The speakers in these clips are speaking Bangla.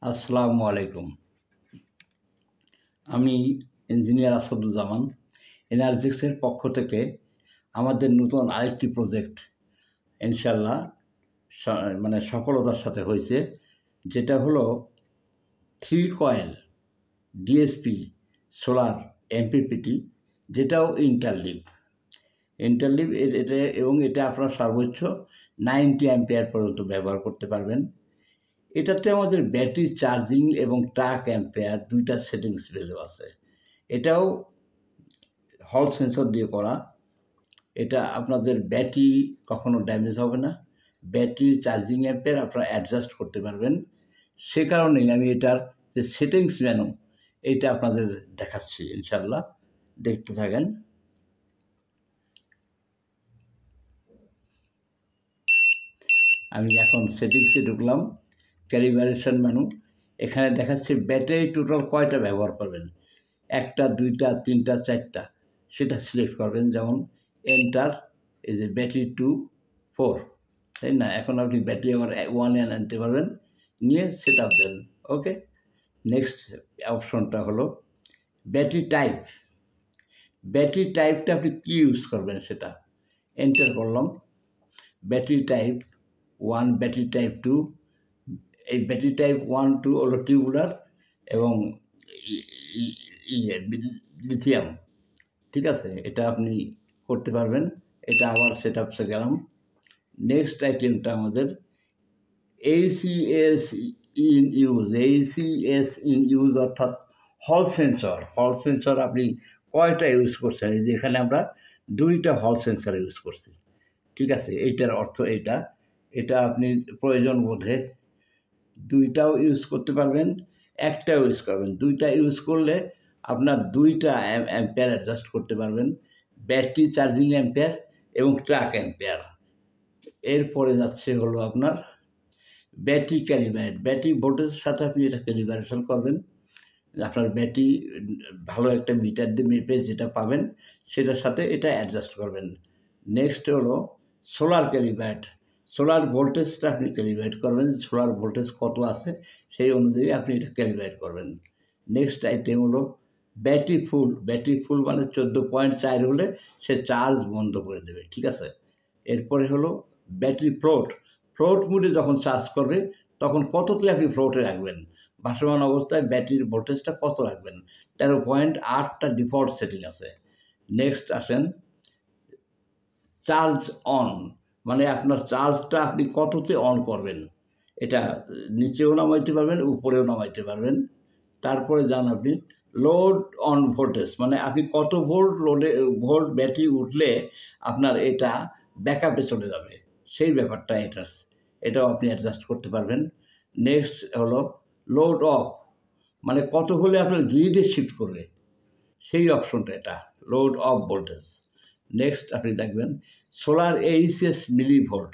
আসসালামু আলাইকুম। আমি ইঞ্জিনিয়ার আসাদুজ্জামান। এনার্জিক্সের পক্ষ থেকে আমাদের নতুন আরেকটি প্রজেক্ট ইনশাল্লাহ সফলতার সাথে হয়েছে, যেটা হলো 3 কয়েল ডিএসপি সোলার এমপিপিটি, যেটাও ইন্টারলিভ এটা আপনার সর্বোচ্চ 90 অ্যাম্পিয়ার পর্যন্ত ব্যবহার করতে পারবেন। এটাতে আমাদের ব্যাটারি চার্জিং এবং ট্রাক অ্যাম্পেয়ার দুইটা সেটিংস ভ্যালু আছে। এটাও হল সেন্সর দিয়ে করা। এটা আপনাদের ব্যাটারি কখনো ড্যামেজ হবে না, ব্যাটারি চার্জিং অ্যাম্পেয়ার আপনারা অ্যাডজাস্ট করতে পারবেন। সে কারণেই আমি এটার যে সেটিংস মেনু এইটা আপনাদের দেখাচ্ছি, ইনশাল্লাহ দেখতে থাকেন। আমি এখন সেটিংসে ঢুকলাম, ক্যালিব্রেশন মেনু। এখানে দেখাচ্ছে ব্যাটারি টোটাল কয়টা ব্যবহার করবেন, 1টা 2টা 3টা 4টা, সেটা সিলেক্ট করবেন। যেমন এন্টার, এই যে ব্যাটারি 2 4, তাই না? এখন আপনি ব্যাটারি আবার 1 আনতে পারবেন, নিয়ে সেট আপ দেন। ওকে, নেক্সট অপশনটা হলো ব্যাটারি টাইপটা আপনি কী ইউজ করবেন সেটা এন্টার করলাম। Battery type 1, battery type 2। এই ব্যাটারি টাইপ 1 2 হলো টিউবুলার এবং লিথিয়াম, ঠিক আছে? এটা আপনি করতে পারবেন। এটা আবার সেট আপসে গেলাম। নেক্সট আইটেমটা আমাদের ACS ইন ইউজ অর্থাৎ হল সেন্সর আপনি কয়টা ইউজ করছেন। এই যে এখানে আমরা 2টা হল সেন্সর ইউজ করছি, ঠিক আছে? এইটার অর্থ এটা আপনি প্রয়োজন বোধে 2টাও ইউজ করতে পারবেন, 1টাও ইউজ করবেন। 2টা ইউজ করলে আপনার 2টা অ্যাম্পেয়ার অ্যাডজাস্ট করতে পারবেন, ব্যাটারি চার্জিং অ্যাম্পেয়ার এবং ট্রাক অ্যাম্পেয়ার। এরপরে যাচ্ছে হলো আপনার ব্যাটারি ভোল্টেজের সাথে আপনি এটা ক্যালিব্রেশন করবেন। আপনার ব্যাটারি ভালো একটা মিটার দিয়ে মেপে যেটা পাবেন সেটার সাথে এটা অ্যাডজাস্ট করবেন। নেক্সট হলো সোলার ভোল্টেজটা আপনি ক্যালিব্রেট করবেন। সোলার ভোল্টেজ কত আছে সেই অনুযায়ী আপনি এটা ক্যালিব্রেট করবেন। নেক্সট আইটেম হলো ব্যাটারি ফুল মানে 14.4 হলে সে চার্জ বন্ধ করে দেবে, ঠিক আছে? এরপরে হলো ব্যাটারি ফ্লোট মুডে যখন চার্জ করবে তখন কততে আপনি ফ্লোটে রাখবেন, ভাসমান অবস্থায় ব্যাটারির ভোল্টেজটা কত রাখবেন। 13.8টা ডিফল্ট সেটিং আছে। নেক্সট আসেন চার্জ অন, মানে আপনার চার্জটা আপনি কততে অন করবেন। এটা নিচেও নামাইতে পারবেন, উপরেও নামাইতে পারবেন। তারপরে যান আপনি লোড অন ভোল্টেজ, মানে আপনি কত ভোল্ট ব্যাটারি উঠলে আপনার এটা ব্যাকআপে চলে যাবে, সেই ব্যাপারটা এটাও আপনি অ্যাডজাস্ট করতে পারবেন। নেক্সট হলো লোড অফ, মানে কত হলে আপনার গ্রিডে শিফট করবে, সেই অপশনটা এটা লোড অফ ভোল্টেজ। নেক্সট আপনি দেখবেন সোলার ACS মিলিভোল্ট।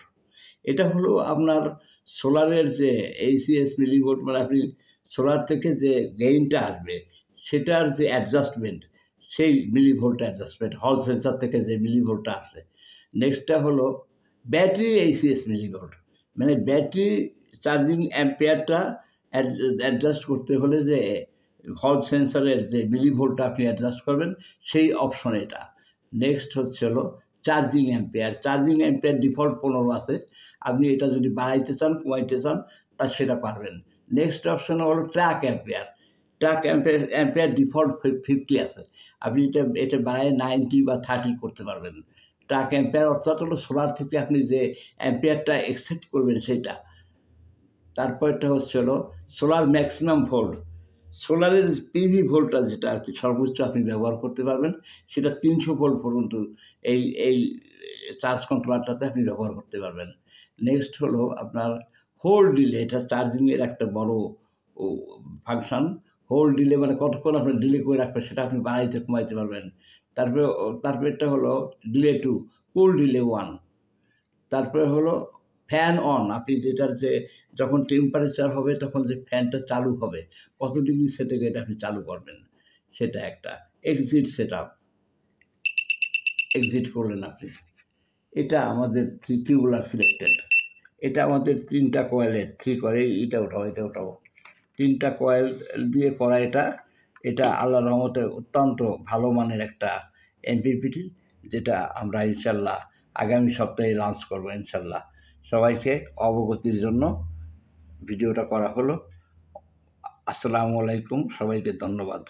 এটা হলো আপনার সোলারের যে ACS মিলিভোল্ট, মানে আপনি সোলার থেকে যে গেইনটা আসবে সেটার যে অ্যাডজাস্টমেন্ট, সেই মিলিভোল্ট অ্যাডজাস্টমেন্ট হল সেন্সার থেকে যে মিলিভোল্টটা আসে। নেক্সটটা হলো ব্যাটারি ACS মিলিভোল্ট, মানে ব্যাটারি চার্জিং অ্যাম্পেয়ারটা অ্যাডজাস্ট করতে হলে যে হল সেন্সরের যে মিলিভোল্টটা আপনি অ্যাডজাস্ট করবেন, সেই অপশন এটা। নেক্সট হলো চার্জিং অ্যাম্পেয়ার ডিফল্ট 15 আছে। আপনি এটা যদি বাড়াইতে চান কমাইতে চান সেটা পারবেন। নেক্সট অপশন হলো ট্রাক অ্যাম্পেয়ার ডিফল্ট 50 আছে। আপনি এটা বাড়ায় 90 বা 30 করতে পারবেন। ট্রাক অ্যাম্পেয়ার অর্থাৎ হলো সোলার থেকে আপনি যে অ্যাম্পেয়ারটা একসেপ্ট করবেন সেইটা। তারপরটা হলো সোলার ম্যাক্সিমাম ভোল্ট, সোলারের পিভি ভোল্টটা যেটা আর কি সর্বোচ্চ আপনি ব্যবহার করতে পারবেন, সেটা 300 ভোল্ট পর্যন্ত এই চার্জ কন্ট্রোলারটাতে আপনি ব্যবহার করতে পারবেন। নেক্সট হলো আপনার হোল্ড ডিলে, এটা চার্জিংয়ের একটা বড় ফাংশান। হোল্ড ডিলে মানে কতক্ষণ আপনার ডিলে করে রাখবেন সেটা আপনি বাড়াইতে কমাইতে পারবেন। তারপরেটা হলো ডিলে 2, কুল ডিলে 1। তারপরে হলো ফ্যান অন, আপনি যেটার যে যখন টেম্পারেচার হবে তখন যে ফ্যানটা চালু হবে কত ডিগ্রি সেটে এটা আপনি চালু করবেন, সেটা একটা। এক্সিট করলেন আপনি। এটা আমাদের টিউবুলার সিলেক্টেড, এটা আমাদের 3টা কয়েলের 3 কয়েল, এটা ওঠাও 3টা কয়েল দিয়ে করা এটা আল্লাহর রহমতে অত্যন্ত ভালো মানের একটা এমপিপিটি, যেটা আমরা ইনশাল্লাহ আগামী সপ্তাহে লঞ্চ করব ইনশাল্লাহ। সবাইকে অবগতির জন্য ভিডিওটা করা হলো। আসসালামু আলাইকুম, সবাইকে ধন্যবাদ।